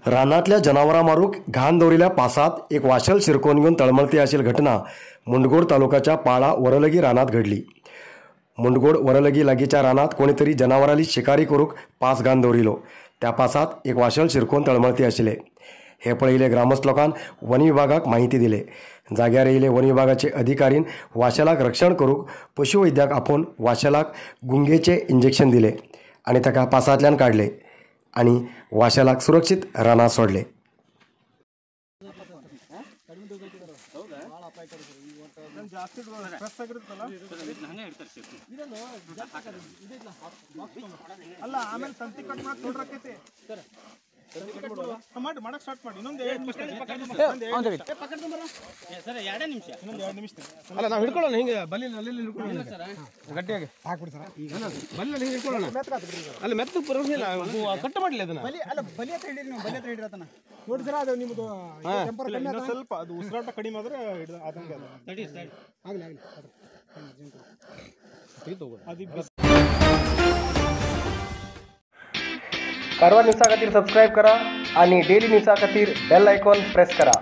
रानातल्या जनावरां मारूक घाण दवरिल्ल्या पासात एक वाशल शिरकोवन घेवन तळमळती आशिल्ली घटना मुंडगोड तालुक्याच्या पाळा वरलगी रानात घडली। मुंडगोड वरलगी लागींच्या रानात कोणी तरी जनावरांची शिकारी करूक पास घाण दवरिलो। त्या पासात एक वाशल शिरकोवन तळमळती आशिल्ले। हे पळयिल्ले ग्रामस्थ लोकांन वन विभागाक माहिती दिली। जाग्यार येयिल्ले वन विभागाचे अधिकारीन वाशेलाक रक्षण करूक पशुवैद्याक आपोवन वाशेलाक गुंगेचे इंजेक्शन दिले आनी ताका पासांतल्यान काडले आनी वाशेलाक सुरक्षीत रानात सोडले। ಅಲ್ಲ ನಾವು ಹಿಡ್ಕೊಳ್ಳೋಣ ಹಿಂಗೆ ಬಲ್ಲಿನ ಅಲ್ಲಿ ಹಿಡ್ಕೊಳ್ಳೋಣ ಗಟ್ಟಿಯಾಗಿ ಹಾಕ್ಬಿಡಿ ಸರ್ ಬಲ್ಲಿನ ಹಿಂಗೆ ಹಿಡ್ಕೊಳ್ಳೋಣ ಅಲ್ಲಿ ಮೆತ್ತಗೆ ಬರೋದಿಲ್ಲ ಕಟ್ ಮಾಡಲಿ ಅದನ್ನ ಬಲಿ ಅಲ್ಲ ಬಲಿ ಹತ್ರ ಹಿಡಿರಿ ನೀವು ಬಲಿ ಹತ್ರ ಹಿಡಿರಿ ಅದನ್ನ ನೋಡಿ ಸರ್ ಅದು ನಿಮ್ಮದು ಟೆಂಪರ್ ಕಡಿಮೆ ಆದ್ರೆ ಸ್ವಲ್ಪ ಅದು ಉಸಿರಾಟ ಕಡಿಮೆ ಆದ್ರೆ ಆದಂಗೆ ತಡಿ ಸರ್ ಆಗಲಿ ಆಗಲಿ ಅದು कारवार न्यूज़ा खातीर सबस्क्राईब करा आणि डेली न्यूज़ा खातीर बेल आयकॉन प्रेस करा।